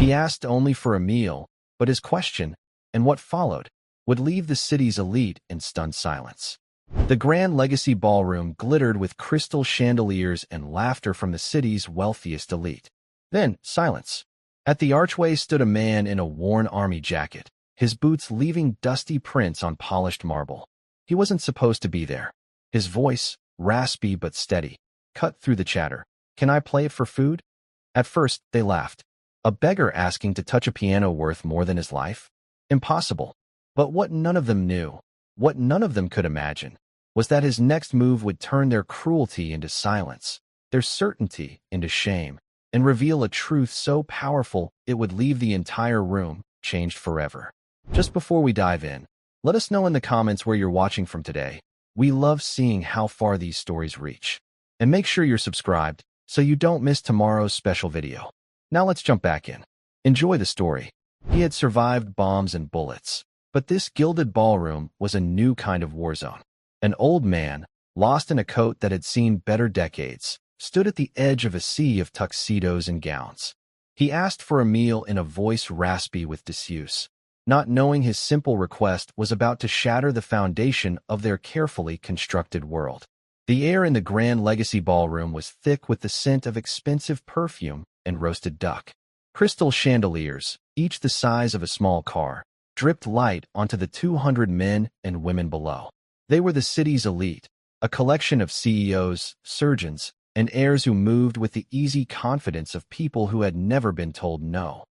He asked only for a meal, but his question, and what followed, would leave the city's elite in stunned silence. The Grand Legacy Ballroom glittered with crystal chandeliers and laughter from the city's wealthiest elite. Then, silence. At the archway stood a man in a worn army jacket, his boots leaving dusty prints on polished marble. He wasn't supposed to be there. His voice, raspy but steady, cut through the chatter. "Can I play it for food?" At first, they laughed. A beggar asking to touch a piano worth more than his life? Impossible. But what none of them knew, what none of them could imagine, was that his next move would turn their cruelty into silence, their certainty into shame, and reveal a truth so powerful it would leave the entire room changed forever. Just before we dive in, let us know in the comments where you're watching from today. We love seeing how far these stories reach. And make sure you're subscribed so you don't miss tomorrow's special video. Now let's jump back in. Enjoy the story. He had survived bombs and bullets, but this gilded ballroom was a new kind of war zone. An old man, lost in a coat that had seen better decades, stood at the edge of a sea of tuxedos and gowns. He asked for a meal in a voice raspy with disuse, not knowing his simple request was about to shatter the foundation of their carefully constructed world. The air in the Grand Legacy Ballroom was thick with the scent of expensive perfume and roasted duck. Crystal chandeliers, each the size of a small car, dripped light onto the 200 men and women below. They were the city's elite, a collection of CEOs, surgeons, and heirs who moved with the easy confidence of people who had never been told no.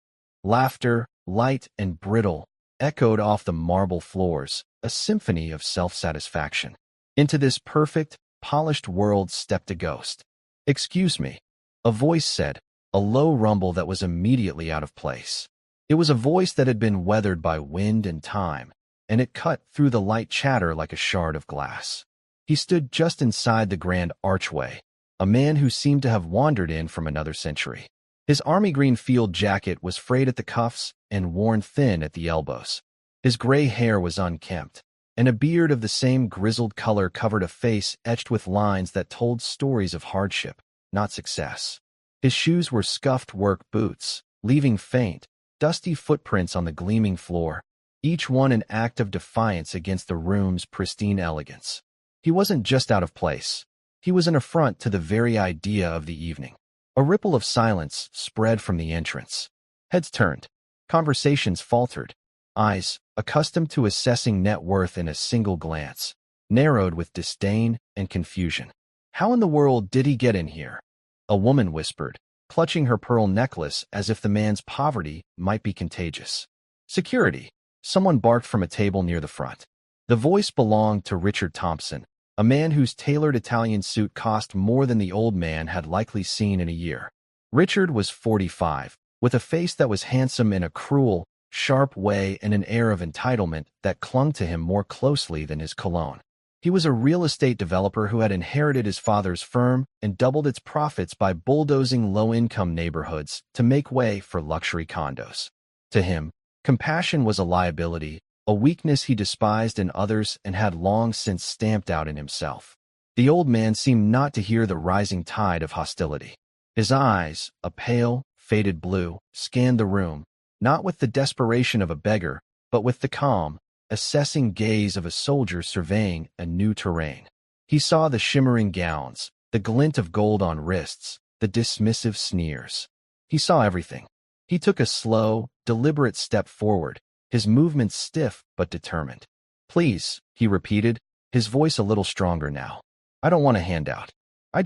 Laughter, light and brittle, echoed off the marble floors, a symphony of self-satisfaction. Into this perfect, polished world stepped a ghost. "Excuse me," a voice said, a low rumble that was immediately out of place. It was a voice that had been weathered by wind and time, and it cut through the light chatter like a shard of glass. He stood just inside the grand archway, a man who seemed to have wandered in from another century. His army green field jacket was frayed at the cuffs and worn thin at the elbows. His gray hair was unkempt, and a beard of the same grizzled color covered a face etched with lines that told stories of hardship, not success. His shoes were scuffed work boots, leaving faint, dusty footprints on the gleaming floor, each one an act of defiance against the room's pristine elegance. He wasn't just out of place. He was an affront to the very idea of the evening. A ripple of silence spread from the entrance. Heads turned. Conversations faltered. Eyes, accustomed to assessing net worth in a single glance, narrowed with disdain and confusion. "How in the world did he get in here?" a woman whispered, clutching her pearl necklace as if the man's poverty might be contagious. "Security," someone barked from a table near the front. The voice belonged to Richard Thompson, a man whose tailored Italian suit cost more than the old man had likely seen in a year. Richard was 45, with a face that was handsome in a cruel, sharp way and an air of entitlement that clung to him more closely than his cologne. He was a real estate developer who had inherited his father's firm and doubled its profits by bulldozing low-income neighborhoods to make way for luxury condos. To him, compassion was a liability, a weakness he despised in others and had long since stamped out in himself. The old man seemed not to hear the rising tide of hostility. His eyes, a pale, faded blue, scanned the room, not with the desperation of a beggar, but with the calm, assessing gaze of a soldier surveying a new terrain. He saw the shimmering gowns, the glint of gold on wrists, the dismissive sneers. He saw everything. He took a slow, deliberate step forward, his movements stiff but determined. "Please," he repeated, his voice a little stronger now. "I don't want a handout. I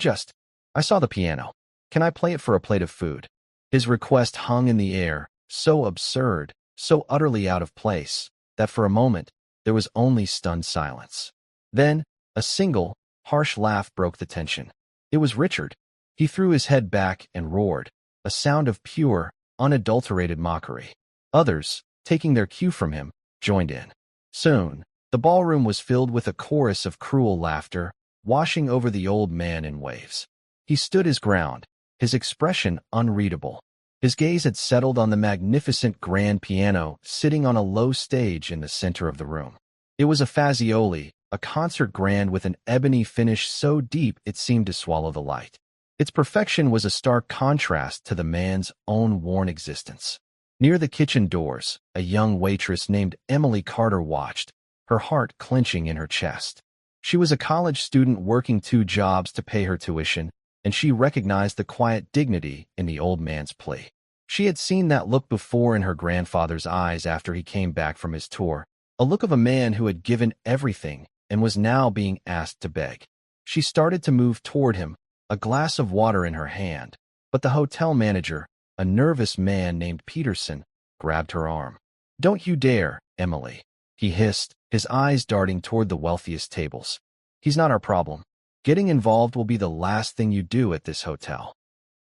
saw the piano. Can I play it for a plate of food?" His request hung in the air, so absurd, so utterly out of place, that for a moment there was only stunned silence. Then, a single, harsh laugh broke the tension. It was Richard. He threw his head back and roared, a sound of pure, unadulterated mockery. Others, taking their cue from him, joined in. Soon, the ballroom was filled with a chorus of cruel laughter, washing over the old man in waves. He stood his ground, his expression unreadable. His gaze had settled on the magnificent grand piano sitting on a low stage in the center of the room. It was a Fazioli, a concert grand with an ebony finish so deep it seemed to swallow the light. Its perfection was a stark contrast to the man's own worn existence. Near the kitchen doors, a young waitress named Emily Carter watched, her heart clenching in her chest. She was a college student working 2 jobs to pay her tuition, and she recognized the quiet dignity in the old man's plea. She had seen that look before in her grandfather's eyes after he came back from his tour, a look of a man who had given everything and was now being asked to beg. She started to move toward him, a glass of water in her hand, but the hotel manager, a nervous man named Peterson, grabbed her arm. "Don't you dare, Emily," he hissed, his eyes darting toward the wealthiest tables. "He's not our problem. Getting involved will be the last thing you do at this hotel."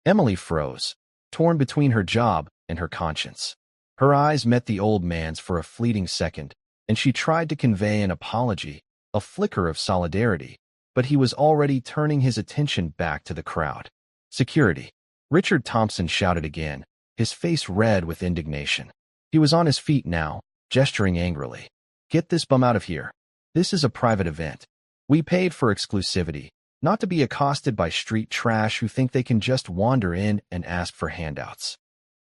Emily froze, torn between her job and her conscience. Her eyes met the old man's for a fleeting second, and she tried to convey an apology, a flicker of solidarity, but he was already turning his attention back to the crowd. "Security!" Richard Thompson shouted again, his face red with indignation. He was on his feet now, gesturing angrily. "Get this bum out of here. This is a private event. We paid for exclusivity, not to be accosted by street trash who think they can just wander in and ask for handouts."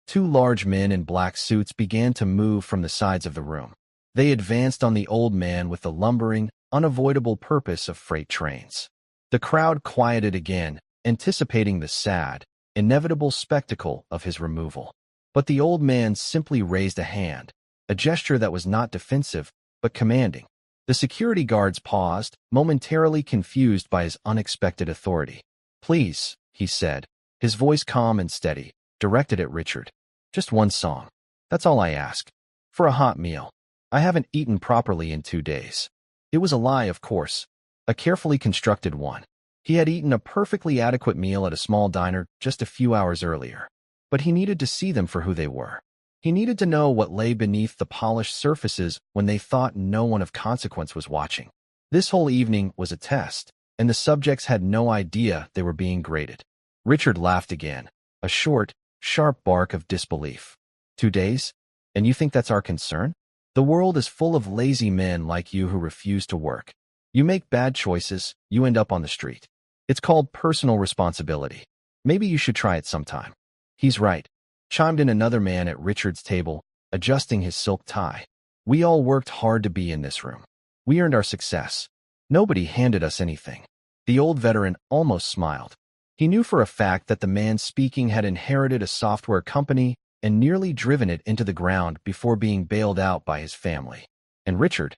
2 large men in black suits began to move from the sides of the room. They advanced on the old man with the lumbering, unavoidable purpose of freight trains. The crowd quieted again, anticipating the sad, inevitable spectacle of his removal. But the old man simply raised a hand, a gesture that was not defensive, but commanding. The security guards paused, momentarily confused by his unexpected authority. "Please," he said, his voice calm and steady, directed at Richard. "Just one song. That's all I ask. For a hot meal. I haven't eaten properly in 2 days." It was a lie, of course, a carefully constructed one. He had eaten a perfectly adequate meal at a small diner just a few hours earlier. But he needed to see them for who they were. He needed to know what lay beneath the polished surfaces when they thought no one of consequence was watching. This whole evening was a test, and the subjects had no idea they were being graded. Richard laughed again, a short, sharp bark of disbelief. 2 days? And you think that's our concern? The world is full of lazy men like you who refuse to work. You make bad choices, you end up on the street. It's called personal responsibility. Maybe you should try it sometime. "He's right," chimed in another man at Richard's table, adjusting his silk tie. "We all worked hard to be in this room. We earned our success. Nobody handed us anything." The old veteran almost smiled. He knew for a fact that the man speaking had inherited a software company and nearly driven it into the ground before being bailed out by his family. And Richard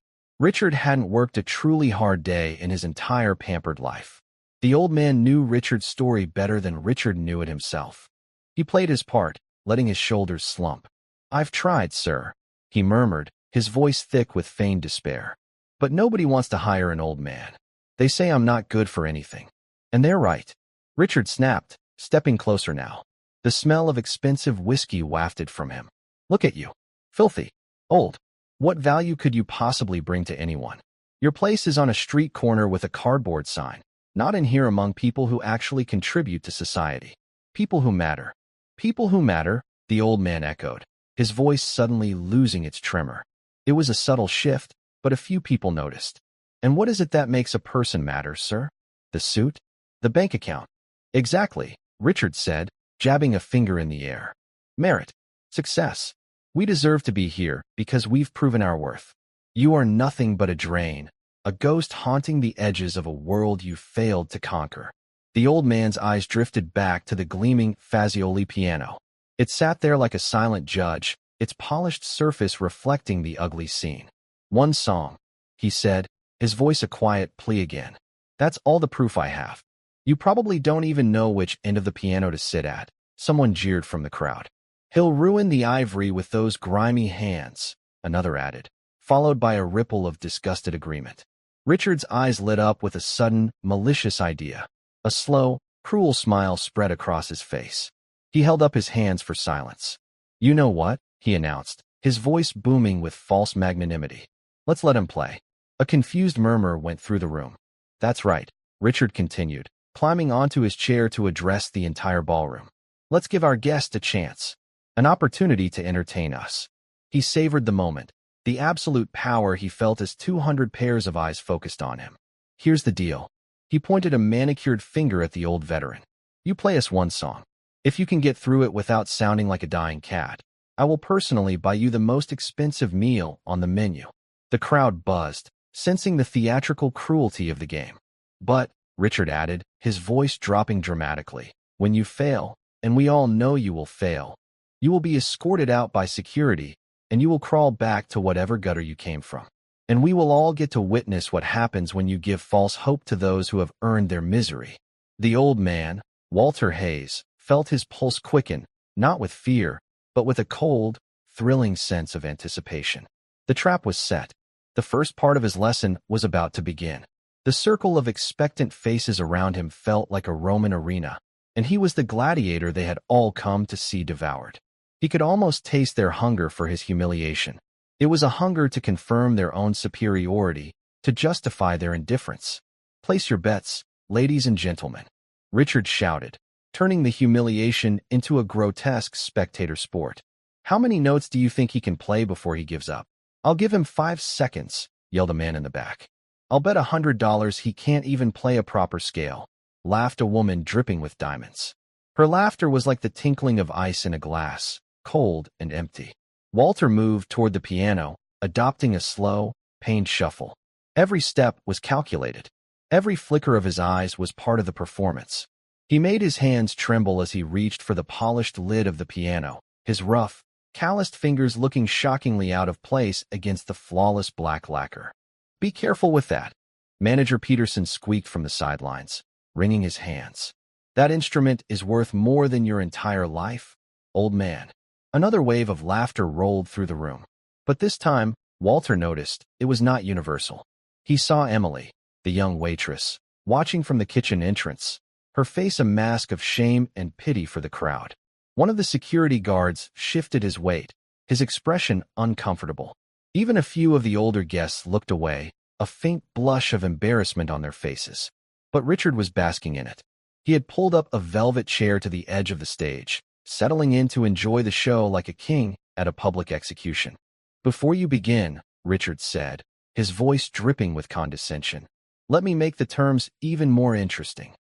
hadn't worked a truly hard day in his entire pampered life. The old man knew Richard's story better than Richard knew it himself. He played his part, letting his shoulders slump. "I've tried, sir," he murmured, his voice thick with feigned despair. "But nobody wants to hire an old man. They say I'm not good for anything. And they're right." Richard snapped, stepping closer now. The smell of expensive whiskey wafted from him. "Look at you. Filthy. Old. What value could you possibly bring to anyone? Your place is on a street corner with a cardboard sign, not in here among people who actually contribute to society. People who matter." "People who matter," the old man echoed, his voice suddenly losing its tremor. It was a subtle shift, but a few people noticed. "And what is it that makes a person matter, sir? The suit? The bank account?" "Exactly," Richard said, jabbing a finger in the air. "Merit. Success. We deserve to be here because we've proven our worth. You are nothing but a drain, a ghost haunting the edges of a world you failed to conquer." The old man's eyes drifted back to the gleaming Fazioli piano. It sat there like a silent judge, its polished surface reflecting the ugly scene. "One song," he said, his voice a quiet plea again. "That's all the proof I have. You probably don't even know which end of the piano to sit at," someone jeered from the crowd. "He'll ruin the ivory with those grimy hands," another added, followed by a ripple of disgusted agreement. Richard's eyes lit up with a sudden, malicious idea. A slow, cruel smile spread across his face. He held up his hands for silence. "You know what?" he announced, his voice booming with false magnanimity. "Let's let him play." A confused murmur went through the room. "That's right," Richard continued, climbing onto his chair to address the entire ballroom. "Let's give our guest a chance, an opportunity to entertain us." He savored the moment, the absolute power he felt as 200 pairs of eyes focused on him. "Here's the deal." He pointed a manicured finger at the old veteran. "You play us one song. If you can get through it without sounding like a dying cat, I will personally buy you the most expensive meal on the menu." The crowd buzzed, sensing the theatrical cruelty of the game. "But," Richard added, his voice dropping dramatically, "when you fail, and we all know you will fail, you will be escorted out by security, and you will crawl back to whatever gutter you came from. And we will all get to witness what happens when you give false hope to those who have earned their misery." The old man, Walter Hayes, felt his pulse quicken, not with fear, but with a cold, thrilling sense of anticipation. The trap was set. The first part of his lesson was about to begin. The circle of expectant faces around him felt like a Roman arena, and he was the gladiator they had all come to see devoured. He could almost taste their hunger for his humiliation. It was a hunger to confirm their own superiority, to justify their indifference. "Place your bets, ladies and gentlemen," Richard shouted, turning the humiliation into a grotesque spectator sport. "How many notes do you think he can play before he gives up?" "I'll give him 5 seconds, yelled a man in the back. "I'll bet $100 he can't even play a proper scale," laughed a woman dripping with diamonds. Her laughter was like the tinkling of ice in a glass, cold and empty. Walter moved toward the piano, adopting a slow, pained shuffle. Every step was calculated. Every flicker of his eyes was part of the performance. He made his hands tremble as he reached for the polished lid of the piano, his rough, calloused fingers looking shockingly out of place against the flawless black lacquer. "Be careful with that," Manager Peterson squeaked from the sidelines, wringing his hands. "That instrument is worth more than your entire life, old man." Another wave of laughter rolled through the room. But this time, Walter noticed, it was not universal. He saw Emily, the young waitress, watching from the kitchen entrance, her face a mask of shame and pity for the crowd. One of the security guards shifted his weight, his expression uncomfortable. Even a few of the older guests looked away, a faint blush of embarrassment on their faces. But Richard was basking in it. He had pulled up a velvet chair to the edge of the stage, settling in to enjoy the show like a king at a public execution. "Before you begin," Richard said, his voice dripping with condescension, "let me make the terms even more interesting."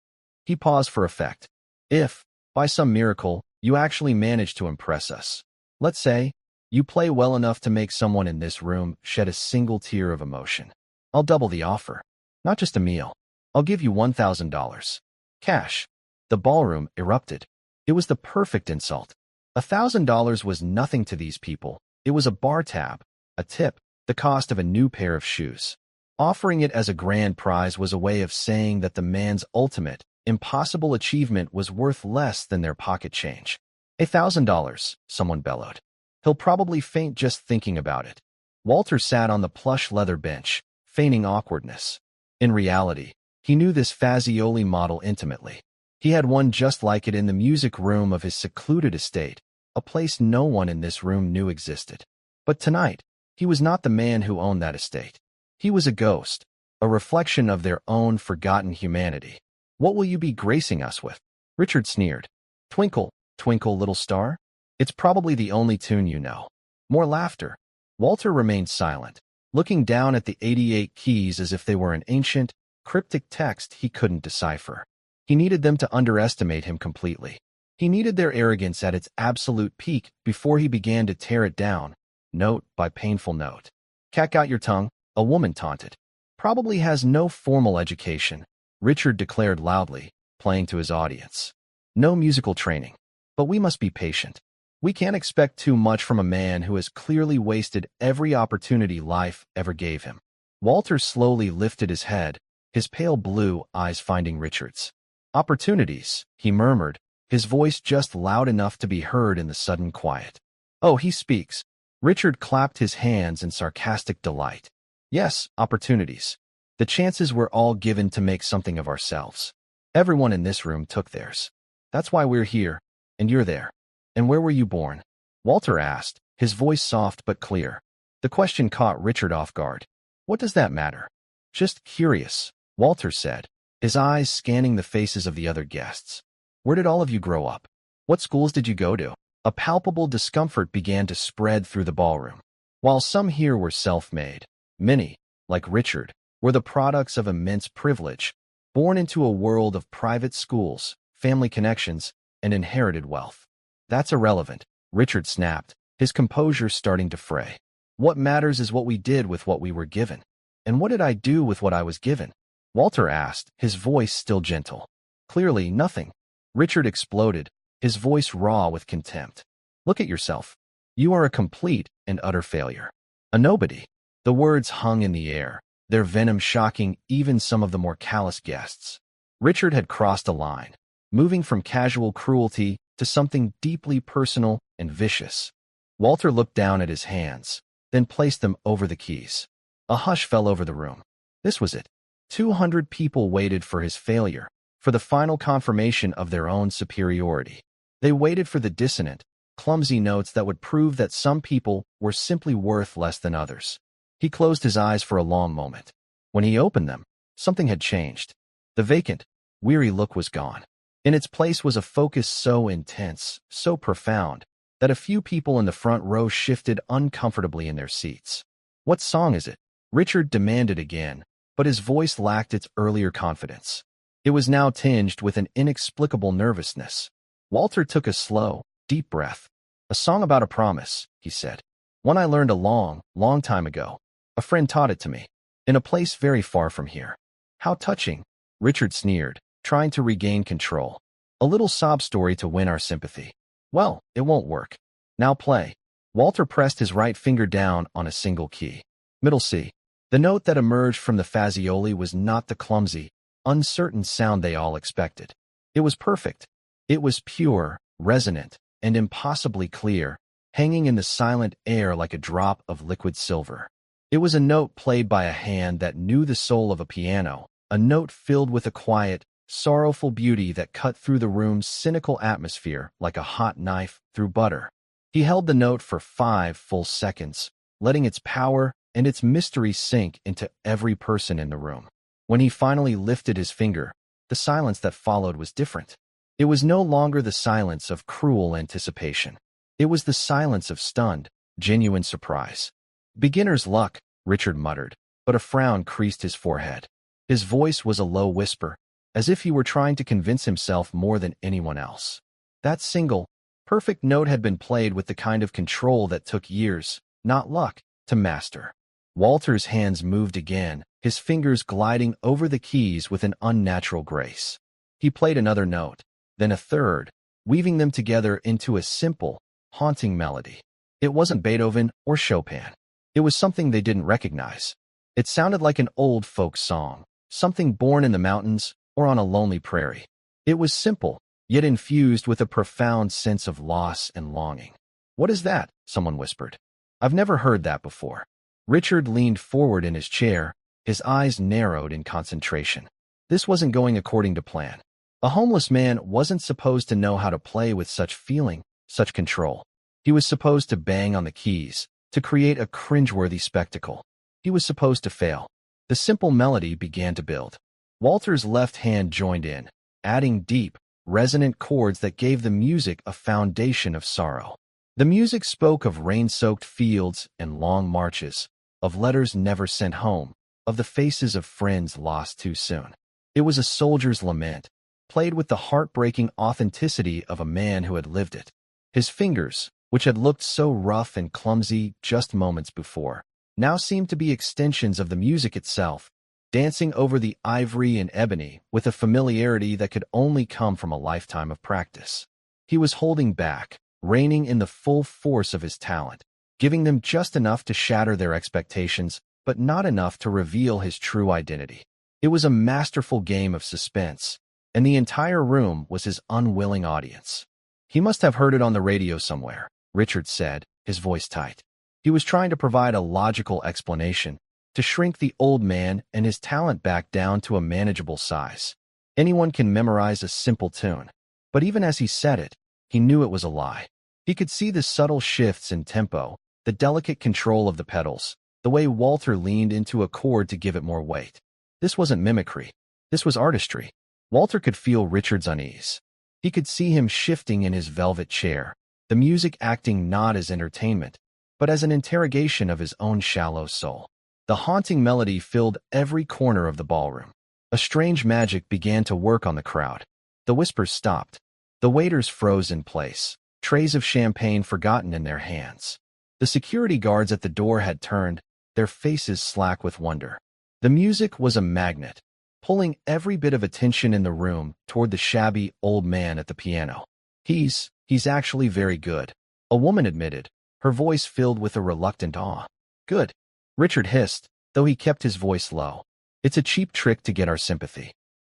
He paused for effect. "If, by some miracle, you actually manage to impress us, let's say, you play well enough to make someone in this room shed a single tear of emotion, I'll double the offer. Not just a meal. I'll give you $1,000. Cash." The ballroom erupted. It was the perfect insult. $1,000 was nothing to these people. It was a bar tab, a tip, the cost of a new pair of shoes. Offering it as a grand prize was a way of saying that the man's ultimate, impossible achievement was worth less than their pocket change. $1,000, someone bellowed. "He'll probably faint just thinking about it." Walter sat on the plush leather bench, feigning awkwardness. In reality, he knew this Fazioli model intimately. He had one just like it in the music room of his secluded estate, a place no one in this room knew existed. But tonight, he was not the man who owned that estate. He was a ghost, a reflection of their own forgotten humanity. "What will you be gracing us with?" Richard sneered. "Twinkle, twinkle, little star? It's probably the only tune you know." More laughter. Walter remained silent, looking down at the 88 keys as if they were an ancient, cryptic text he couldn't decipher. He needed them to underestimate him completely. He needed their arrogance at its absolute peak before he began to tear it down, note by painful note. "Cack out your tongue," a woman taunted. "Probably has no formal education," Richard declared loudly, playing to his audience. "No musical training. But we must be patient. We can't expect too much from a man who has clearly wasted every opportunity life ever gave him." Walter slowly lifted his head, his pale blue eyes finding Richard's. "Opportunities," he murmured, his voice just loud enough to be heard in the sudden quiet. "Oh, he speaks." Richard clapped his hands in sarcastic delight. "Yes, opportunities. The chances we're all given to make something of ourselves. Everyone in this room took theirs. That's why we're here, and you're there." "And where were you born?" Walter asked, his voice soft but clear. The question caught Richard off guard. "What does that matter?" "Just curious," Walter said, his eyes scanning the faces of the other guests. "Where did all of you grow up? What schools did you go to?" A palpable discomfort began to spread through the ballroom. While some here were self-made, many, like Richard, were the products of immense privilege, born into a world of private schools, family connections, and inherited wealth. "That's irrelevant," Richard snapped, his composure starting to fray. What matters is what we did with what we were given. And what did I do with what I was given? Walter asked, his voice still gentle. Clearly, nothing. Richard exploded, his voice raw with contempt. Look at yourself. You are a complete and utter failure. A nobody. The words hung in the air, their venom shocking even some of the more callous guests. Richard had crossed a line, moving from casual cruelty to something deeply personal and vicious. Walter looked down at his hands, then placed them over the keys. A hush fell over the room. This was it. 200 people waited for his failure, for the final confirmation of their own superiority. They waited for the dissonant, clumsy notes that would prove that some people were simply worth less than others. He closed his eyes for a long moment. When he opened them, something had changed. The vacant, weary look was gone. In its place was a focus so intense, so profound, that a few people in the front row shifted uncomfortably in their seats. What song is it? Richard demanded again, but his voice lacked its earlier confidence. It was now tinged with an inexplicable nervousness. Walter took a slow, deep breath. A song about a promise, he said. One I learned a long, long time ago. A friend taught it to me, in a place very far from here. How touching, Richard sneered, trying to regain control. A little sob story to win our sympathy. Well, it won't work. Now play. Walter pressed his right finger down on a single key. Middle C. The note that emerged from the Fazioli was not the clumsy, uncertain sound they all expected. It was perfect. It was pure, resonant, and impossibly clear, hanging in the silent air like a drop of liquid silver. It was a note played by a hand that knew the soul of a piano, a note filled with a quiet, sorrowful beauty that cut through the room's cynical atmosphere like a hot knife through butter. He held the note for 5 full seconds, letting its power and its mystery sink into every person in the room. When he finally lifted his finger, the silence that followed was different. It was no longer the silence of cruel anticipation. It was the silence of stunned, genuine surprise. Beginner's luck, Richard muttered, but a frown creased his forehead. His voice was a low whisper, as if he were trying to convince himself more than anyone else. That single, perfect note had been played with the kind of control that took years, not luck, to master. Walter's hands moved again, his fingers gliding over the keys with an unnatural grace. He played another note, then a third, weaving them together into a simple, haunting melody. It wasn't Beethoven or Chopin. It was something they didn't recognize. It sounded like an old folk song, something born in the mountains or on a lonely prairie. It was simple, yet infused with a profound sense of loss and longing. "What is that?" someone whispered. "I've never heard that before." Richard leaned forward in his chair, his eyes narrowed in concentration. This wasn't going according to plan. A homeless man wasn't supposed to know how to play with such feeling, such control. He was supposed to bang on the keys, to create a cringeworthy spectacle. He was supposed to fail. The simple melody began to build. Walter's left hand joined in, adding deep, resonant chords that gave the music a foundation of sorrow. The music spoke of rain-soaked fields and long marches, of letters never sent home, of the faces of friends lost too soon. It was a soldier's lament, played with the heartbreaking authenticity of a man who had lived it. His fingers, which had looked so rough and clumsy just moments before, now seemed to be extensions of the music itself, dancing over the ivory and ebony with a familiarity that could only come from a lifetime of practice. He was holding back, reining in the full force of his talent, giving them just enough to shatter their expectations, but not enough to reveal his true identity. It was a masterful game of suspense, and the entire room was his unwilling audience. "He must have heard it on the radio somewhere," Richard said, his voice tight. He was trying to provide a logical explanation, to shrink the old man and his talent back down to a manageable size. Anyone can memorize a simple tune. But even as he said it, he knew it was a lie. He could see the subtle shifts in tempo, the delicate control of the pedals, the way Walter leaned into a chord to give it more weight. This wasn't mimicry. This was artistry. Walter could feel Richard's unease. He could see him shifting in his velvet chair, the music acting not as entertainment, but as an interrogation of his own shallow soul. The haunting melody filled every corner of the ballroom. A strange magic began to work on the crowd. The whispers stopped. The waiters froze in place, trays of champagne forgotten in their hands. The security guards at the door had turned, their faces slack with wonder. The music was a magnet, pulling every bit of attention in the room toward the shabby old man at the piano. He's actually very good, a woman admitted, her voice filled with a reluctant awe. Good, Richard hissed, though he kept his voice low. It's a cheap trick to get our sympathy.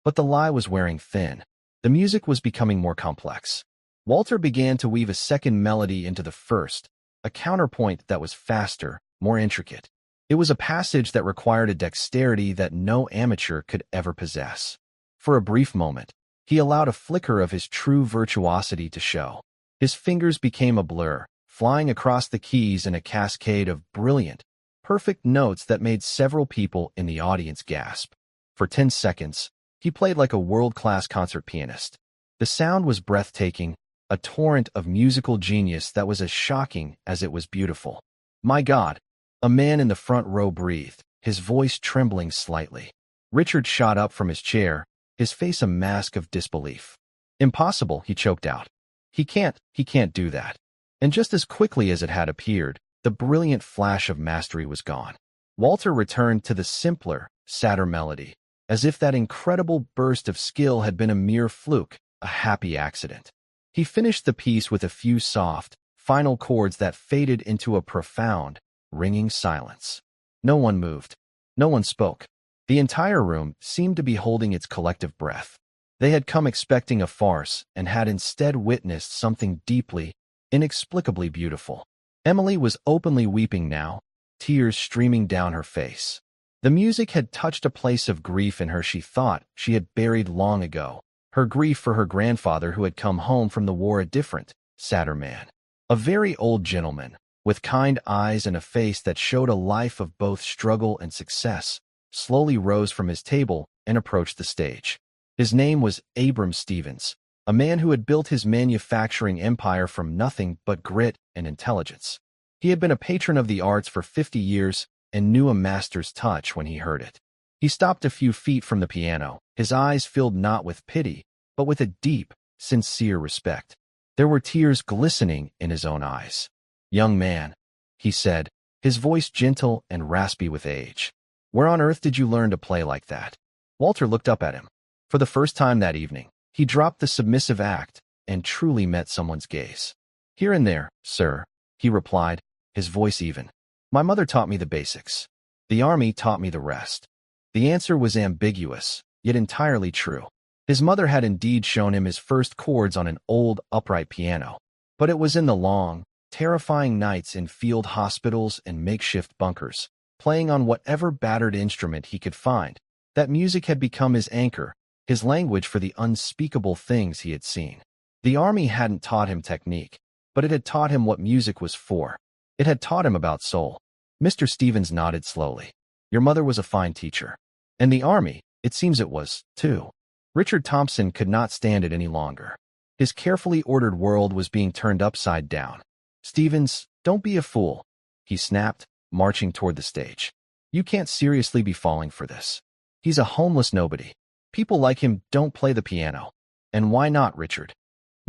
But the lie was wearing thin. The music was becoming more complex. Walter began to weave a second melody into the first, a counterpoint that was faster, more intricate. It was a passage that required a dexterity that no amateur could ever possess. For a brief moment, he allowed a flicker of his true virtuosity to show. His fingers became a blur, flying across the keys in a cascade of brilliant, perfect notes that made several people in the audience gasp. For 10 seconds, he played like a world-class concert pianist. The sound was breathtaking, a torrent of musical genius that was as shocking as it was beautiful. My God, a man in the front row breathed, his voice trembling slightly. Richard shot up from his chair, his face a mask of disbelief. Impossible, he choked out. He can't do that. And just as quickly as it had appeared, the brilliant flash of mastery was gone. Walter returned to the simpler, sadder melody, as if that incredible burst of skill had been a mere fluke, a happy accident. He finished the piece with a few soft, final chords that faded into a profound, ringing silence. No one moved. No one spoke. The entire room seemed to be holding its collective breath. They had come expecting a farce and had instead witnessed something deeply, inexplicably beautiful. Emily was openly weeping now, tears streaming down her face. The music had touched a place of grief in her she thought she had buried long ago, her grief for her grandfather who had come home from the war a different, sadder man. A very old gentleman, with kind eyes and a face that showed a life of both struggle and success, slowly rose from his table and approached the stage. His name was Abram Stevens, a man who had built his manufacturing empire from nothing but grit and intelligence. He had been a patron of the arts for 50 years and knew a master's touch when he heard it. He stopped a few feet from the piano, his eyes filled not with pity, but with a deep, sincere respect. There were tears glistening in his own eyes. "Young man," he said, his voice gentle and raspy with age. "Where on earth did you learn to play like that?" Walter looked up at him. For the first time that evening, he dropped the submissive act and truly met someone's gaze. "Here and there, sir," he replied, his voice even. "My mother taught me the basics. The army taught me the rest." The answer was ambiguous, yet entirely true. His mother had indeed shown him his first chords on an old, upright piano, but it was in the long, terrifying nights in field hospitals and makeshift bunkers, playing on whatever battered instrument he could find, that music had become his anchor, his language for the unspeakable things he had seen. The army hadn't taught him technique, but it had taught him what music was for. It had taught him about soul. Mr. Stevens nodded slowly. "Your mother was a fine teacher. And the army, it seems it was, too." Richard Thompson could not stand it any longer. His carefully ordered world was being turned upside down. "Stevens, don't be a fool," he snapped, marching toward the stage. "You can't seriously be falling for this. He's a homeless nobody. People like him don't play the piano. And why not, Richard?"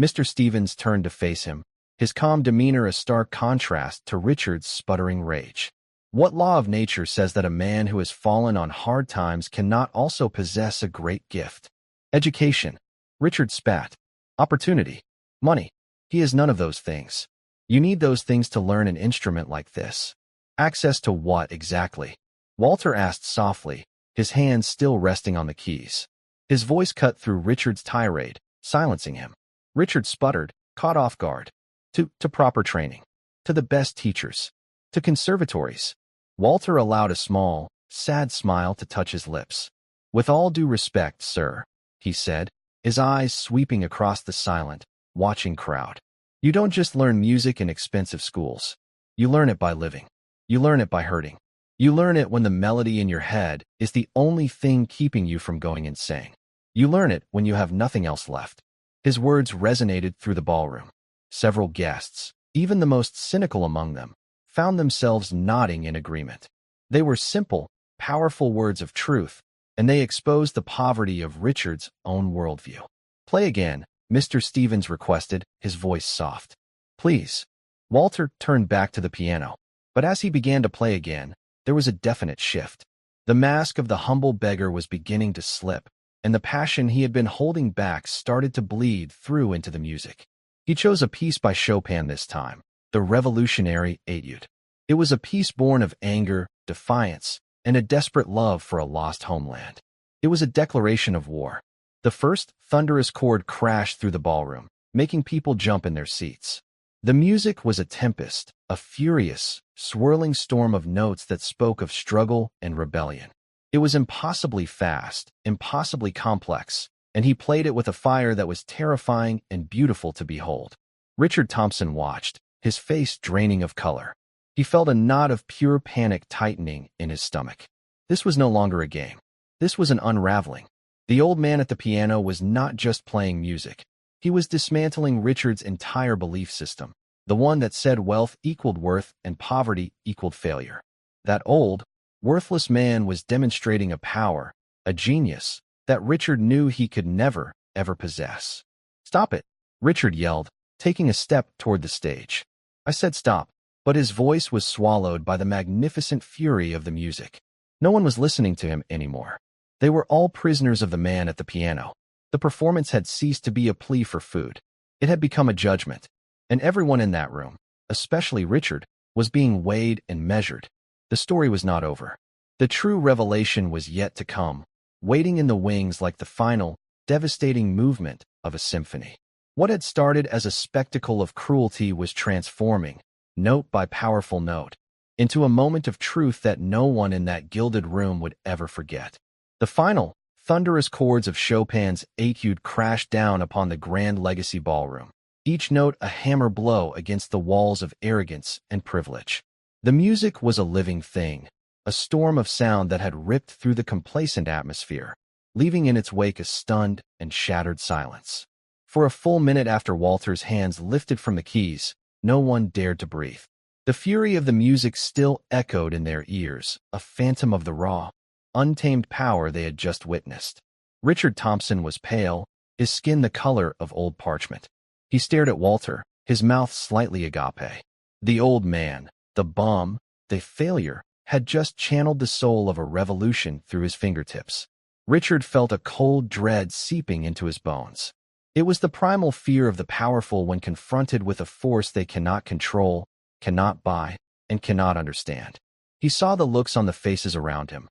Mr. Stevens turned to face him, his calm demeanor a stark contrast to Richard's sputtering rage. "What law of nature says that a man who has fallen on hard times cannot also possess a great gift? Education." Richard spat. "Opportunity. Money. He has none of those things. You need those things to learn an instrument like this." "Access to what exactly?" Walter asked softly, his hands still resting on the keys. His voice cut through Richard's tirade, silencing him. Richard sputtered, caught off guard. To proper training. To the best teachers. To conservatories." Walter allowed a small, sad smile to touch his lips. "With all due respect, sir," he said, his eyes sweeping across the silent, watching crowd. "You don't just learn music in expensive schools. You learn it by living. You learn it by hurting. You learn it when the melody in your head is the only thing keeping you from going insane. You learn it when you have nothing else left." His words resonated through the ballroom. Several guests, even the most cynical among them, found themselves nodding in agreement. They were simple, powerful words of truth, and they exposed the poverty of Richard's own worldview. "Play again," Mr. Stevens requested, his voice soft. "Please." Walter turned back to the piano, but as he began to play again, there was a definite shift. The mask of the humble beggar was beginning to slip, and the passion he had been holding back started to bleed through into the music. He chose a piece by Chopin this time, the revolutionary Etude. It was a piece born of anger, defiance, and a desperate love for a lost homeland. It was a declaration of war. The first thunderous chord crashed through the ballroom, making people jump in their seats. The music was a tempest, a furious, swirling storm of notes that spoke of struggle and rebellion. It was impossibly fast, impossibly complex, and he played it with a fire that was terrifying and beautiful to behold. Richard Thompson watched, his face draining of color. He felt a knot of pure panic tightening in his stomach. This was no longer a game. This was an unraveling. The old man at the piano was not just playing music. He was dismantling Richard's entire belief system, the one that said wealth equaled worth and poverty equaled failure. That old, worthless man was demonstrating a power, a genius, that Richard knew he could never, ever possess. "Stop it," Richard yelled, taking a step toward the stage. "I said stop," but his voice was swallowed by the magnificent fury of the music. No one was listening to him anymore. They were all prisoners of the man at the piano. The performance had ceased to be a plea for food. It had become a judgment, and everyone in that room, especially Richard, was being weighed and measured. The story was not over. The true revelation was yet to come, waiting in the wings like the final, devastating movement of a symphony. What had started as a spectacle of cruelty was transforming, note by powerful note, into a moment of truth that no one in that gilded room would ever forget. The final, thunderous chords of Chopin's Etude crashed down upon the Grand Legacy Ballroom, each note a hammer blow against the walls of arrogance and privilege. The music was a living thing, a storm of sound that had ripped through the complacent atmosphere, leaving in its wake a stunned and shattered silence. For a full minute after Walter's hands lifted from the keys, no one dared to breathe. The fury of the music still echoed in their ears, a phantom of the raw, untamed power they had just witnessed. Richard Thompson was pale, his skin the color of old parchment. He stared at Walter, his mouth slightly agape. The old man, the bum, the failure, had just channeled the soul of a revolution through his fingertips. Richard felt a cold dread seeping into his bones. It was the primal fear of the powerful when confronted with a force they cannot control, cannot buy, and cannot understand. He saw the looks on the faces around him,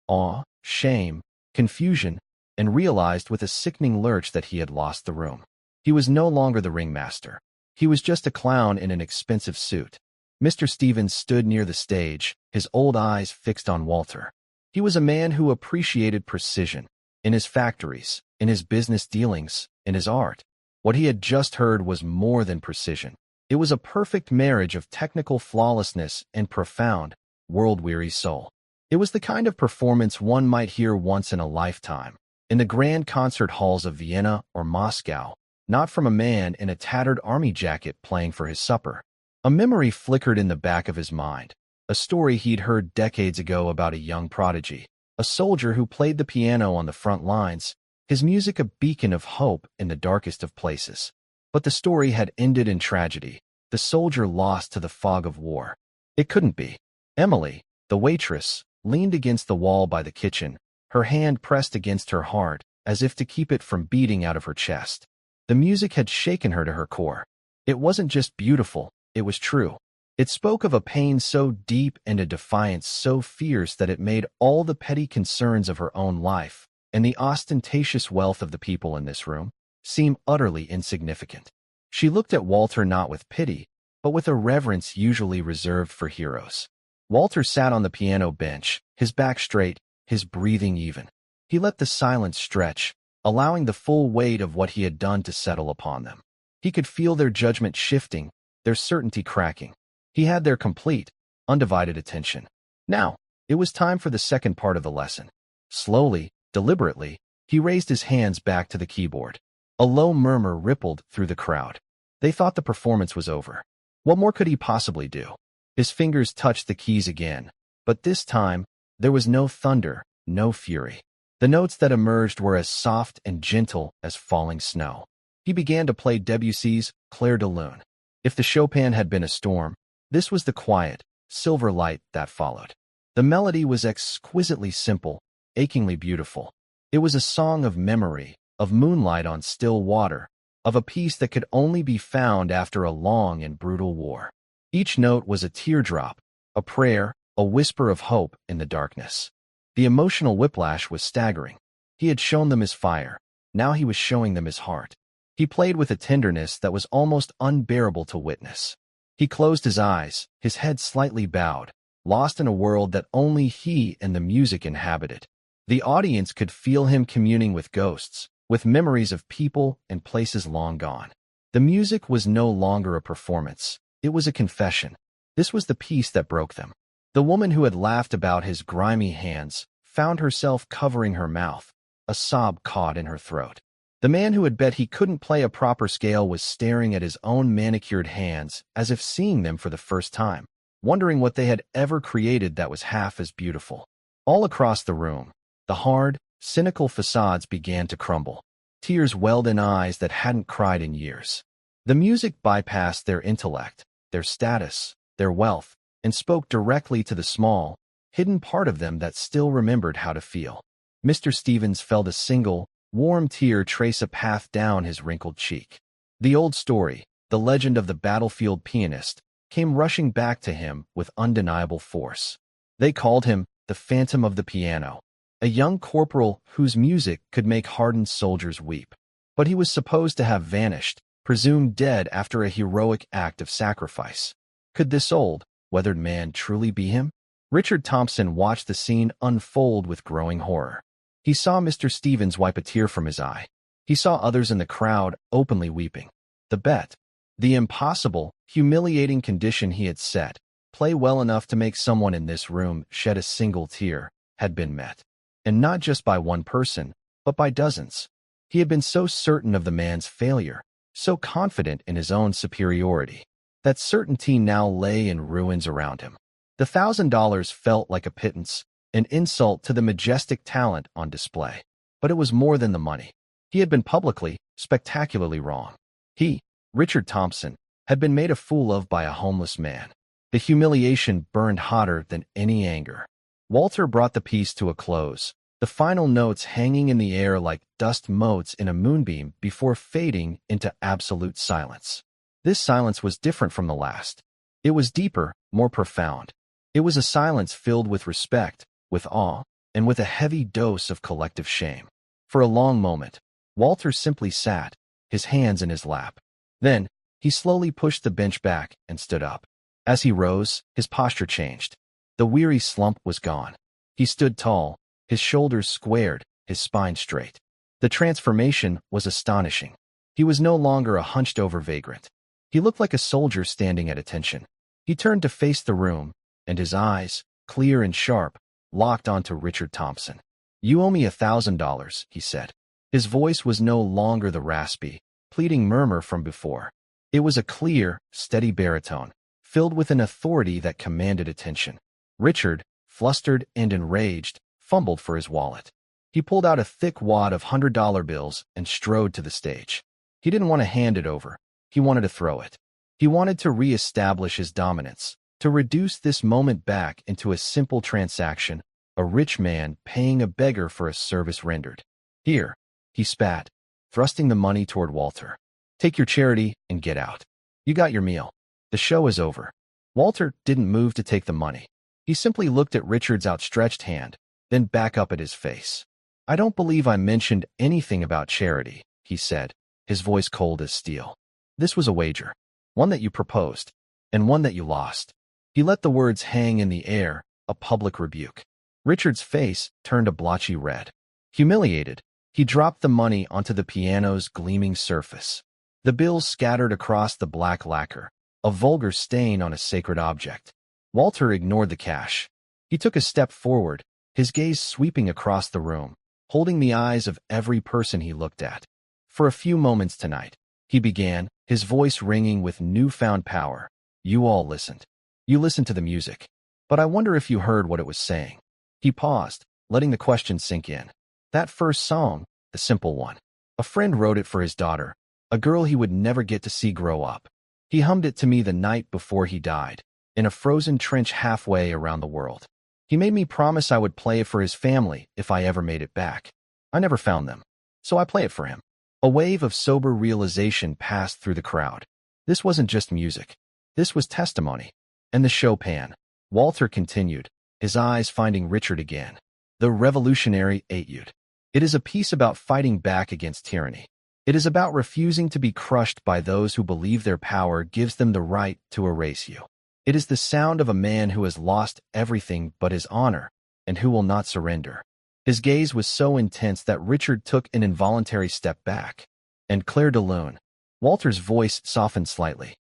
awe, shame, confusion, and realized with a sickening lurch that he had lost the room. He was no longer the ringmaster. He was just a clown in an expensive suit. Mr. Stevens stood near the stage, his old eyes fixed on Walter. He was a man who appreciated precision, in his factories, in his business dealings, in his art. What he had just heard was more than precision. It was a perfect marriage of technical flawlessness and profound, world-weary soul. It was the kind of performance one might hear once in a lifetime, in the grand concert halls of Vienna or Moscow, not from a man in a tattered army jacket playing for his supper. A memory flickered in the back of his mind, a story he'd heard decades ago about a young prodigy, a soldier who played the piano on the front lines, his music a beacon of hope in the darkest of places. But the story had ended in tragedy, the soldier lost to the fog of war. It couldn't be. Emily, the waitress, leaned against the wall by the kitchen, her hand pressed against her heart, as if to keep it from beating out of her chest. The music had shaken her to her core. It wasn't just beautiful, it was true. It spoke of a pain so deep and a defiance so fierce that it made all the petty concerns of her own life, and the ostentatious wealth of the people in this room, seem utterly insignificant. She looked at Walter not with pity, but with a reverence usually reserved for heroes. Walter sat on the piano bench, his back straight, his breathing even. He let the silence stretch, allowing the full weight of what he had done to settle upon them. He could feel their judgment shifting, their certainty cracking. He had their complete, undivided attention. Now, it was time for the second part of the lesson. Slowly, deliberately, he raised his hands back to the keyboard. A low murmur rippled through the crowd. They thought the performance was over. What more could he possibly do? His fingers touched the keys again, but this time, there was no thunder, no fury. The notes that emerged were as soft and gentle as falling snow. He began to play Debussy's Clair de Lune. If the Chopin had been a storm, this was the quiet, silver light that followed. The melody was exquisitely simple, achingly beautiful. It was a song of memory, of moonlight on still water, of a peace that could only be found after a long and brutal war. Each note was a teardrop, a prayer, a whisper of hope in the darkness. The emotional whiplash was staggering. He had shown them his fire. Now he was showing them his heart. He played with a tenderness that was almost unbearable to witness. He closed his eyes, his head slightly bowed, lost in a world that only he and the music inhabited. The audience could feel him communing with ghosts, with memories of people and places long gone. The music was no longer a performance. It was a confession. This was the peace that broke them. The woman who had laughed about his grimy hands found herself covering her mouth, a sob caught in her throat. The man who had bet he couldn't play a proper scale was staring at his own manicured hands as if seeing them for the first time, wondering what they had ever created that was half as beautiful. All across the room, the hard, cynical facades began to crumble. Tears welled in eyes that hadn't cried in years. The music bypassed their intellect, their status, their wealth, and spoke directly to the small, hidden part of them that still remembered how to feel. Mr. Stevens felt a single, warm tear trace a path down his wrinkled cheek. The old story, the legend of the battlefield pianist, came rushing back to him with undeniable force. They called him the Phantom of the Piano, a young corporal whose music could make hardened soldiers weep. But he was supposed to have vanished, presumed dead after a heroic act of sacrifice. Could this old, weathered man truly be him? Richard Thompson watched the scene unfold with growing horror. He saw Mr. Stevens wipe a tear from his eye. He saw others in the crowd openly weeping. The bet, the impossible, humiliating condition he had set, play well enough to make someone in this room shed a single tear, had been met. And not just by one person, but by dozens. He had been so certain of the man's failure, so confident in his own superiority. That certainty now lay in ruins around him. The $1,000 felt like a pittance, an insult to the majestic talent on display. But it was more than the money. He had been publicly, spectacularly wrong. He, Richard Thompson, had been made a fool of by a homeless man. The humiliation burned hotter than any anger. Walter brought the piece to a close, the final notes hanging in the air like dust motes in a moonbeam before fading into absolute silence. This silence was different from the last. It was deeper, more profound. It was a silence filled with respect, with awe, and with a heavy dose of collective shame. For a long moment, Walter simply sat, his hands in his lap. Then, he slowly pushed the bench back and stood up. As he rose, his posture changed. The weary slump was gone. He stood tall, his shoulders squared, his spine straight. The transformation was astonishing. He was no longer a hunched-over vagrant. He looked like a soldier standing at attention. He turned to face the room, and his eyes, clear and sharp, locked onto Richard Thompson. "You owe me $1,000, he said. His voice was no longer the raspy, pleading murmur from before. It was a clear, steady baritone, filled with an authority that commanded attention. Richard, flustered and enraged, fumbled for his wallet. He pulled out a thick wad of $100 bills and strode to the stage. He didn't want to hand it over. He wanted to throw it. He wanted to re-establish his dominance, to reduce this moment back into a simple transaction, a rich man paying a beggar for a service rendered. "Here," he spat, thrusting the money toward Walter. "Take your charity and get out. You got your meal. The show is over." Walter didn't move to take the money. He simply looked at Richard's outstretched hand, then back up at his face. "I don't believe I mentioned anything about charity," he said, his voice cold as steel. "This was a wager, one that you proposed, and one that you lost." He let the words hang in the air, a public rebuke. Richard's face turned a blotchy red. Humiliated, he dropped the money onto the piano's gleaming surface. The bills scattered across the black lacquer, a vulgar stain on a sacred object. Walter ignored the cash. He took a step forward, his gaze sweeping across the room, holding the eyes of every person he looked at. "For a few moments tonight," he began, his voice ringing with newfound power, "you all listened. You listened to the music. But I wonder if you heard what it was saying." He paused, letting the question sink in. That first song, the simple one. A friend wrote it for his daughter, a girl he would never get to see grow up. He hummed it to me the night before he died, in a frozen trench halfway around the world. He made me promise I would play it for his family if I ever made it back. I never found them, so I play it for him." A wave of sober realization passed through the crowd. This wasn't just music. This was testimony. And the Chopin. Walter continued, his eyes finding Richard again. The revolutionary etude. It is a piece about fighting back against tyranny. It is about refusing to be crushed by those who believe their power gives them the right to erase you. It is the sound of a man who has lost everything but his honor, and who will not surrender. His gaze was so intense that Richard took an involuntary step back. "And Claire de Lune." Walter's voice softened slightly.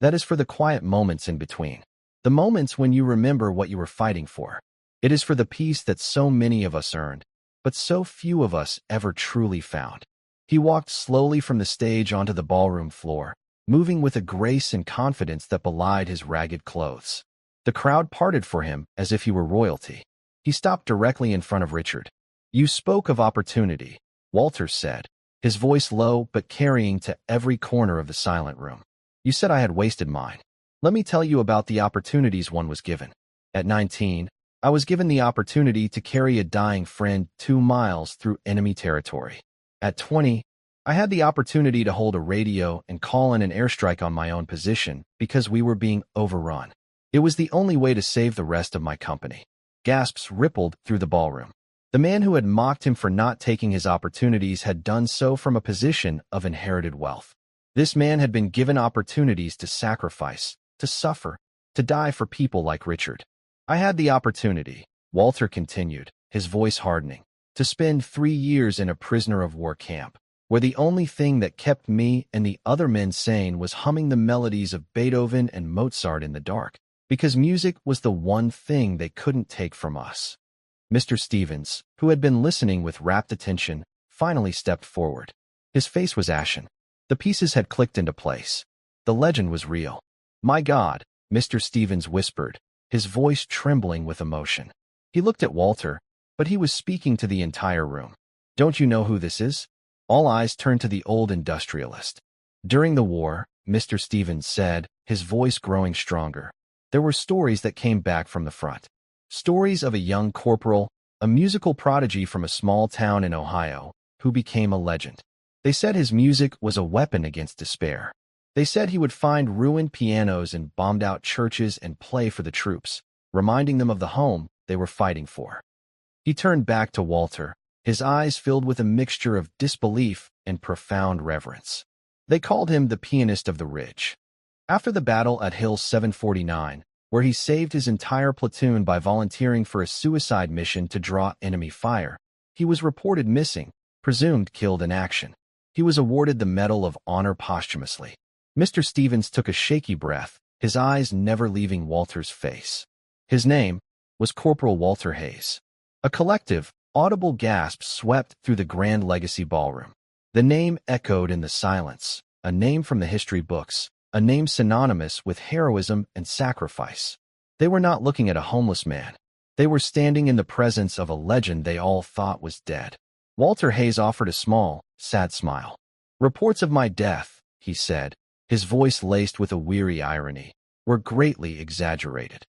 "That is for the quiet moments in between. The moments when you remember what you were fighting for. It is for the peace that so many of us earned, but so few of us ever truly found." He walked slowly from the stage onto the ballroom floor, moving with a grace and confidence that belied his ragged clothes. The crowd parted for him as if he were royalty. He stopped directly in front of Richard. "You spoke of opportunity," Walter said, his voice low but carrying to every corner of the silent room. "You said I had wasted mine. Let me tell you about the opportunities one was given. At 19, I was given the opportunity to carry a dying friend 2 miles through enemy territory. At 20, I had the opportunity to hold a radio and call in an airstrike on my own position because we were being overrun. It was the only way to save the rest of my company." Gasps rippled through the ballroom. The man who had mocked him for not taking his opportunities had done so from a position of inherited wealth. This man had been given opportunities to sacrifice, to suffer, to die for people like Richard. "I had the opportunity," Walter continued, his voice hardening, "to spend 3 years in a prisoner of war camp, where the only thing that kept me and the other men sane was humming the melodies of Beethoven and Mozart in the dark, because music was the one thing they couldn't take from us." Mr. Stevens, who had been listening with rapt attention, finally stepped forward. His face was ashen. The pieces had clicked into place. The legend was real. "My God," Mr. Stevens whispered, his voice trembling with emotion. He looked at Walter, but he was speaking to the entire room. "Don't you know who this is?" All eyes turned to the old industrialist. "During the war," Mr. Stevens said, his voice growing stronger, "there were stories that came back from the front. Stories of a young corporal, a musical prodigy from a small town in Ohio, who became a legend. They said his music was a weapon against despair. They said he would find ruined pianos and bombed-out churches and play for the troops, reminding them of the home they were fighting for." He turned back to Walter, his eyes filled with a mixture of disbelief and profound reverence. "They called him the pianist of the ridge. After the battle at Hill 749, where he saved his entire platoon by volunteering for a suicide mission to draw enemy fire, he was reported missing, presumed killed in action. He was awarded the Medal of Honor posthumously." Mr. Stevens took a shaky breath, his eyes never leaving Walter's face. His name was Corporal Walter Hayes. A collective, audible gasp swept through the Grand Legacy Ballroom. The name echoed in the silence, a name from the history books, a name synonymous with heroism and sacrifice. They were not looking at a homeless man. They were standing in the presence of a legend they all thought was dead. Walter Hayes offered a small, sad smile. "Reports of my death," he said, his voice laced with a weary irony, "were greatly exaggerated."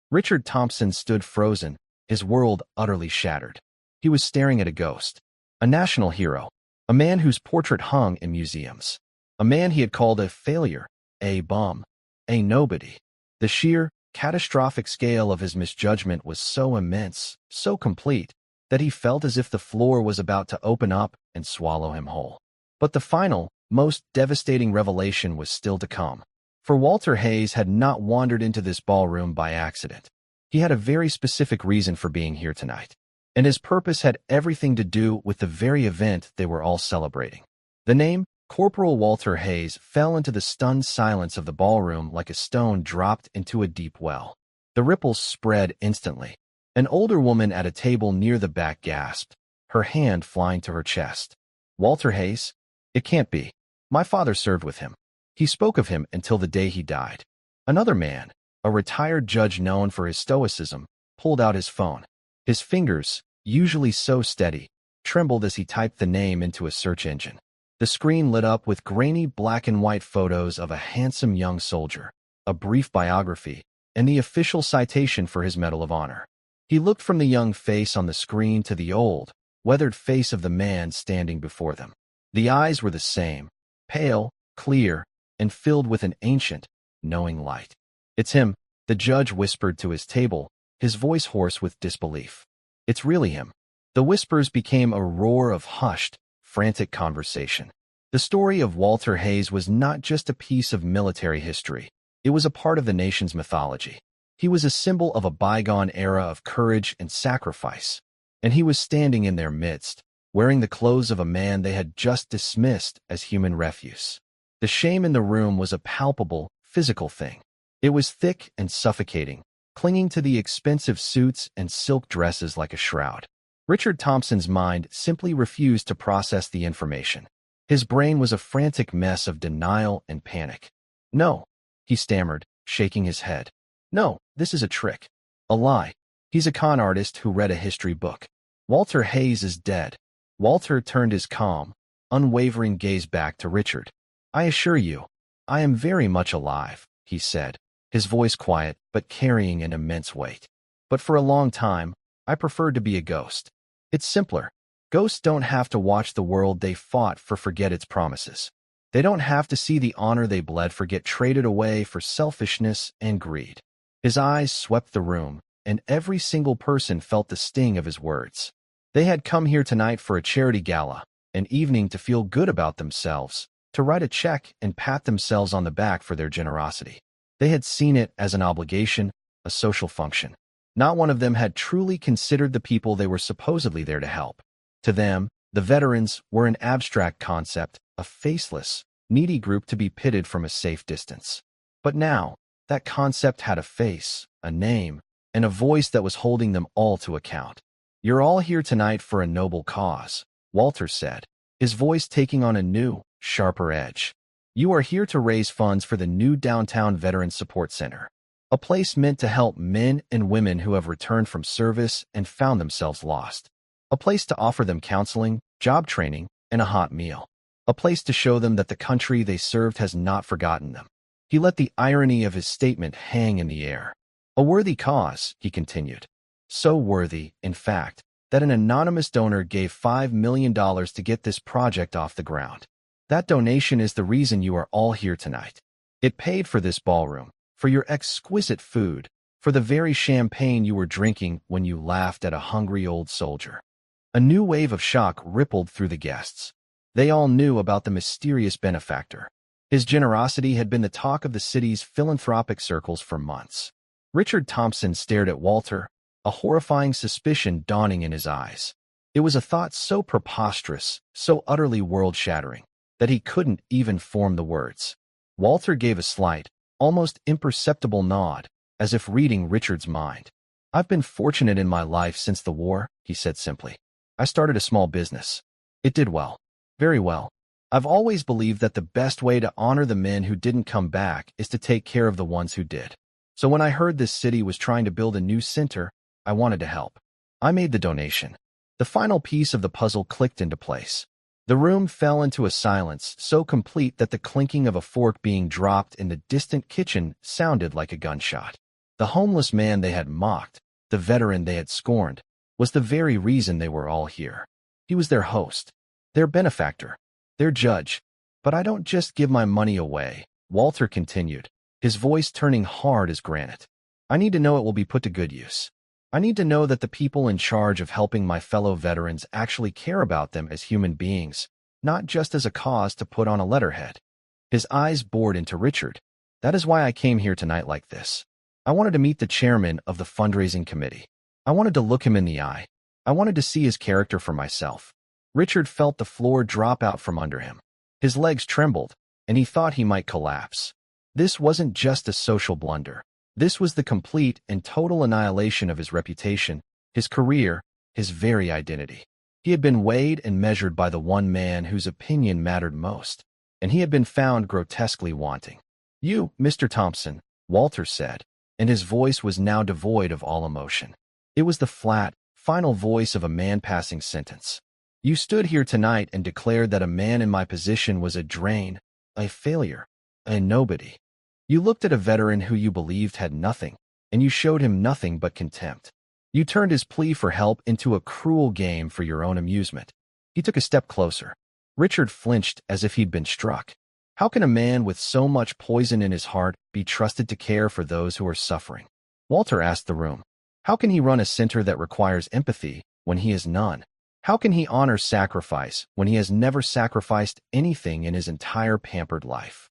Richard Thompson stood frozen, his world utterly shattered. He was staring at a ghost, a national hero, a man whose portrait hung in museums, a man he had called a failure, a bum, a nobody. The sheer, catastrophic scale of his misjudgment was so immense, so complete, that he felt as if the floor was about to open up and swallow him whole. But the final, most devastating revelation was still to come. For Walter Hayes had not wandered into this ballroom by accident. He had a very specific reason for being here tonight, and his purpose had everything to do with the very event they were all celebrating. The name, Corporal Walter Hayes, fell into the stunned silence of the ballroom like a stone dropped into a deep well. The ripples spread instantly. An older woman at a table near the back gasped, her hand flying to her chest. "Walter Hayes? It can't be. My father served with him. He spoke of him until the day he died." Another man, a retired judge known for his stoicism, pulled out his phone. His fingers, usually so steady, trembled as he typed the name into a search engine. The screen lit up with grainy black and white photos of a handsome young soldier, a brief biography, and the official citation for his Medal of Honor. He looked from the young face on the screen to the old, weathered face of the man standing before them. The eyes were the same, pale, clear, and filled with an ancient, knowing light. "It's him," the judge whispered to his table, his voice hoarse with disbelief. "It's really him." The whispers became a roar of hushed, frantic conversation. The story of Walter Hayes was not just a piece of military history. It was a part of the nation's mythology. He was a symbol of a bygone era of courage and sacrifice, and he was standing in their midst, wearing the clothes of a man they had just dismissed as human refuse. The shame in the room was a palpable, physical thing. It was thick and suffocating, clinging to the expensive suits and silk dresses like a shroud. Richard Thompson's mind simply refused to process the information. His brain was a frantic mess of denial and panic. "No," he stammered, shaking his head. "No, this is a trick. A lie. He's a con artist who read a history book. Walter Hayes is dead." Walter turned his calm, unwavering gaze back to Richard. "I assure you, I am very much alive," he said, his voice quiet but carrying an immense weight. "But for a long time, I preferred to be a ghost. It's simpler. Ghosts don't have to watch the world they fought for forget its promises. They don't have to see the honor they bled for get traded away for selfishness and greed." His eyes swept the room, and every single person felt the sting of his words. They had come here tonight for a charity gala, an evening to feel good about themselves, to write a check and pat themselves on the back for their generosity. They had seen it as an obligation, a social function. Not one of them had truly considered the people they were supposedly there to help. To them, the veterans were an abstract concept, a faceless, needy group to be pitted from a safe distance. But now, that concept had a face, a name, and a voice that was holding them all to account. "You're all here tonight for a noble cause," Walter said, his voice taking on a new, sharper edge. "You are here to raise funds for the new downtown Veterans Support Center, a place meant to help men and women who have returned from service and found themselves lost. A place to offer them counseling, job training, and a hot meal. A place to show them that the country they served has not forgotten them." He let the irony of his statement hang in the air. "A worthy cause," he continued. "So worthy, in fact, that an anonymous donor gave $5 million to get this project off the ground. That donation is the reason you are all here tonight. It paid for this ballroom, for your exquisite food, for the very champagne you were drinking when you laughed at a hungry old soldier." A new wave of shock rippled through the guests. They all knew about the mysterious benefactor. His generosity had been the talk of the city's philanthropic circles for months. Richard Thompson stared at Walter, a horrifying suspicion dawning in his eyes. It was a thought so preposterous, so utterly world-shattering, that he couldn't even form the words. Walter gave a slight, almost imperceptible nod, as if reading Richard's mind. "I've been fortunate in my life since the war," he said simply. "I started a small business. It did well. Very well. I've always believed that the best way to honor the men who didn't come back is to take care of the ones who did. So when I heard this city was trying to build a new center, I wanted to help. I made the donation." The final piece of the puzzle clicked into place. The room fell into a silence so complete that the clinking of a fork being dropped in the distant kitchen sounded like a gunshot. The homeless man they had mocked, the veteran they had scorned, was the very reason they were all here. He was their host, their benefactor, their judge. "But I don't just give my money away," Walter continued, his voice turning hard as granite. "I need to know it will be put to good use. I need to know that the people in charge of helping my fellow veterans actually care about them as human beings, not just as a cause to put on a letterhead." His eyes bored into Richard. "That is why I came here tonight like this. I wanted to meet the chairman of the fundraising committee. I wanted to look him in the eye. I wanted to see his character for myself." Richard felt the floor drop out from under him. His legs trembled, and he thought he might collapse. This wasn't just a social blunder. This was the complete and total annihilation of his reputation, his career, his very identity. He had been weighed and measured by the one man whose opinion mattered most, and he had been found grotesquely wanting. "You, Mr. Thompson," Walter said, and his voice was now devoid of all emotion. It was the flat, final voice of a man passing sentence. You stood here tonight and declared that a man in my position was a drain, a failure, a nobody. You looked at a veteran who you believed had nothing, and you showed him nothing but contempt. You turned his plea for help into a cruel game for your own amusement. He took a step closer. Richard flinched as if he'd been struck. How can a man with so much poison in his heart be trusted to care for those who are suffering? Walter asked the room. How can he run a center that requires empathy when he has none? How can he honor sacrifice when he has never sacrificed anything in his entire pampered life?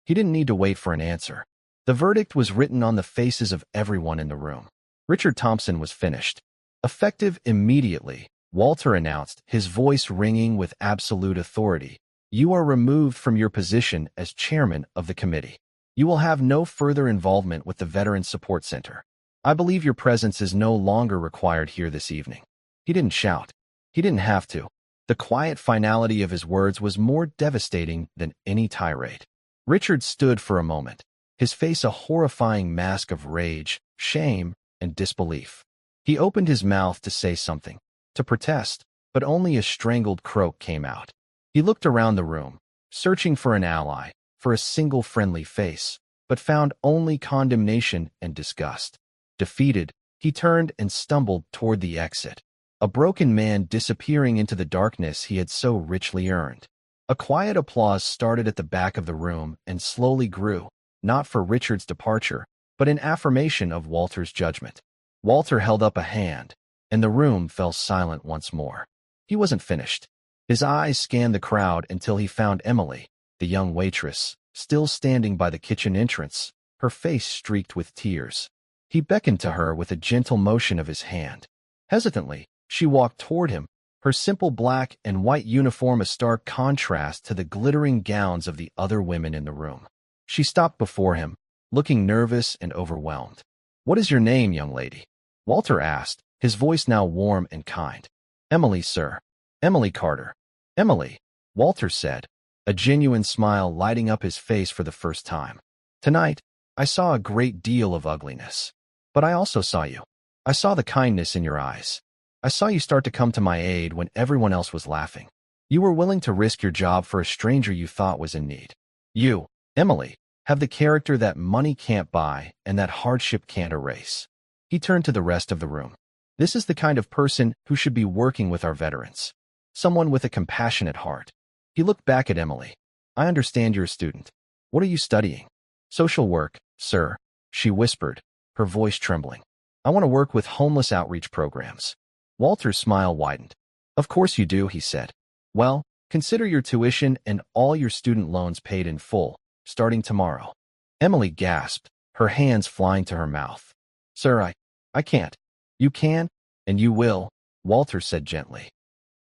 He didn't need to wait for an answer. The verdict was written on the faces of everyone in the room. Richard Thompson was finished. Effective immediately, Walter announced, his voice ringing with absolute authority. You are removed from your position as chairman of the committee. You will have no further involvement with the Veterans Support Center. I believe your presence is no longer required here this evening. He didn't shout. He didn't have to. The quiet finality of his words was more devastating than any tirade. Richard stood for a moment, his face a horrifying mask of rage, shame, and disbelief. He opened his mouth to say something, to protest, but only a strangled croak came out. He looked around the room, searching for an ally, for a single friendly face, but found only condemnation and disgust. Defeated, he turned and stumbled toward the exit, a broken man disappearing into the darkness he had so richly earned. A quiet applause started at the back of the room and slowly grew, not for Richard's departure, but in affirmation of Walter's judgment. Walter held up a hand, and the room fell silent once more. He wasn't finished. His eyes scanned the crowd until he found Emily, the young waitress, still standing by the kitchen entrance, her face streaked with tears. He beckoned to her with a gentle motion of his hand. Hesitantly, she walked toward him, her simple black and white uniform a stark contrast to the glittering gowns of the other women in the room. She stopped before him, looking nervous and overwhelmed. "What is your name, young lady?" Walter asked, his voice now warm and kind. "Emily, sir. Emily Carter." "Emily," Walter said, a genuine smile lighting up his face for the first time. "Tonight, I saw a great deal of ugliness. But I also saw you. I saw the kindness in your eyes. I saw you start to come to my aid when everyone else was laughing. You were willing to risk your job for a stranger you thought was in need. You, Emily, have the character that money can't buy and that hardship can't erase." He turned to the rest of the room. "This is the kind of person who should be working with our veterans. Someone with a compassionate heart." He looked back at Emily. "I understand you're a student. What are you studying?" "Social work, sir," she whispered, her voice trembling. "I want to work with homeless outreach programs." Walter's smile widened. "Of course you do," he said. "Well, consider your tuition and all your student loans paid in full, starting tomorrow." Emily gasped, her hands flying to her mouth. "Sir, I can't." "You can, and you will," Walter said gently.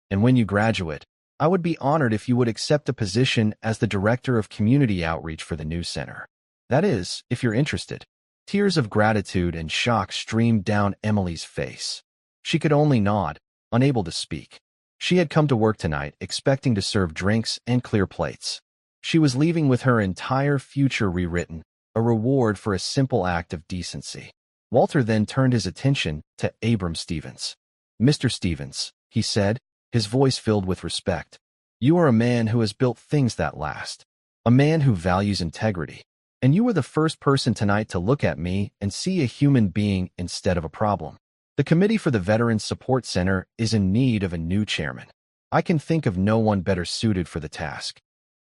"And when you graduate, I would be honored if you would accept a position as the Director of Community Outreach for the new center. That is, if you're interested." Tears of gratitude and shock streamed down Emily's face. She could only nod, unable to speak. She had come to work tonight expecting to serve drinks and clear plates. She was leaving with her entire future rewritten, a reward for a simple act of decency. Walter then turned his attention to Abram Stevens. "Mr. Stevens," he said, his voice filled with respect, "you are a man who has built things that last, a man who values integrity. And you were the first person tonight to look at me and see a human being instead of a problem. The Committee for the Veterans Support Center is in need of a new chairman. I can think of no one better suited for the task."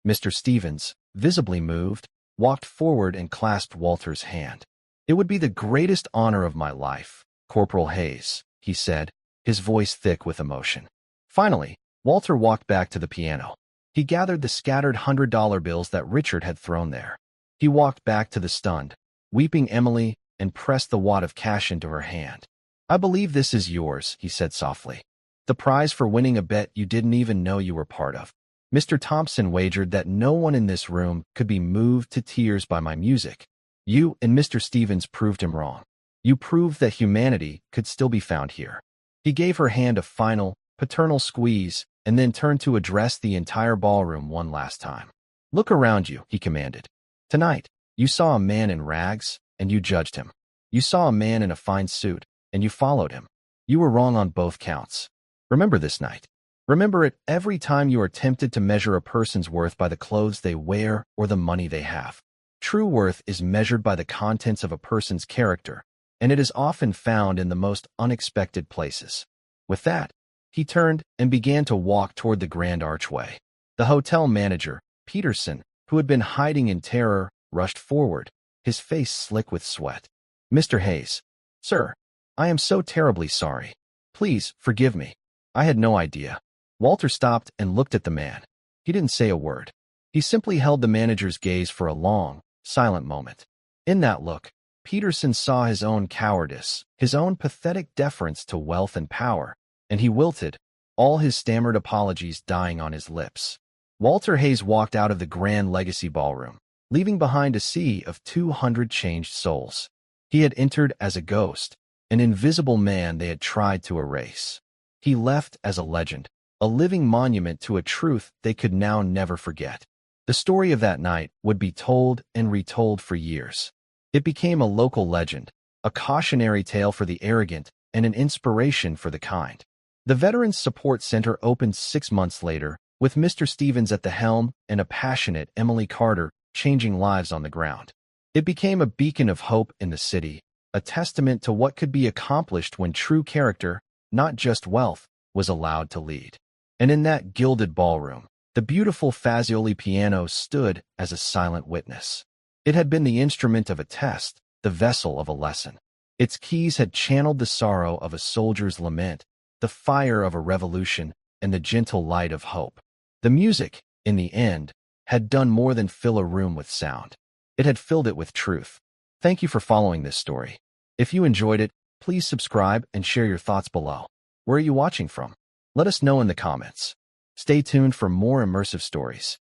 Mr. Stevens, visibly moved, walked forward and clasped Walter's hand. "It would be the greatest honor of my life, Corporal Hayes," he said, his voice thick with emotion. Finally, Walter walked back to the piano. He gathered the scattered $100 bills that Richard had thrown there. He walked back to the stunned, weeping Emily and pressed the wad of cash into her hand. "I believe this is yours," he said softly. "The prize for winning a bet you didn't even know you were part of. Mr. Thompson wagered that no one in this room could be moved to tears by my music. You and Mr. Stevens proved him wrong. You proved that humanity could still be found here." He gave her hand a final, paternal squeeze and then turned to address the entire ballroom one last time. "Look around you," he commanded. "Tonight, you saw a man in rags, and you judged him. You saw a man in a fine suit, and you followed him. You were wrong on both counts. Remember this night. Remember it every time you are tempted to measure a person's worth by the clothes they wear or the money they have. True worth is measured by the contents of a person's character, and it is often found in the most unexpected places. With that, he turned and began to walk toward the grand archway. The hotel manager, Peterson, who had been hiding in terror, rushed forward, his face slick with sweat. "Mr. Hayes, sir, I am so terribly sorry. Please, forgive me. I had no idea." Walter stopped and looked at the man. He didn't say a word. He simply held the manager's gaze for a long, silent moment. In that look, Peterson saw his own cowardice, his own pathetic deference to wealth and power, and he wilted, all his stammered apologies dying on his lips. Walter Hayes walked out of the Grand Legacy Ballroom, leaving behind a sea of 200 changed souls. He had entered as a ghost, an invisible man they had tried to erase. He left as a legend, a living monument to a truth they could now never forget. The story of that night would be told and retold for years. It became a local legend, a cautionary tale for the arrogant and an inspiration for the kind. The Veterans Support Center opened 6 months later, with Mr. Stevens at the helm and a passionate Emily Carter changing lives on the ground. It became a beacon of hope in the city, a testament to what could be accomplished when true character, not just wealth, was allowed to lead. And in that gilded ballroom, the beautiful Fazioli piano stood as a silent witness. It had been the instrument of a test, the vessel of a lesson. Its keys had channeled the sorrow of a soldier's lament, the fire of a revolution, and the gentle light of hope. The music, in the end, had done more than fill a room with sound. It had filled it with truth. Thank you for following this story. If you enjoyed it, please subscribe and share your thoughts below. Where are you watching from? Let us know in the comments. Stay tuned for more immersive stories.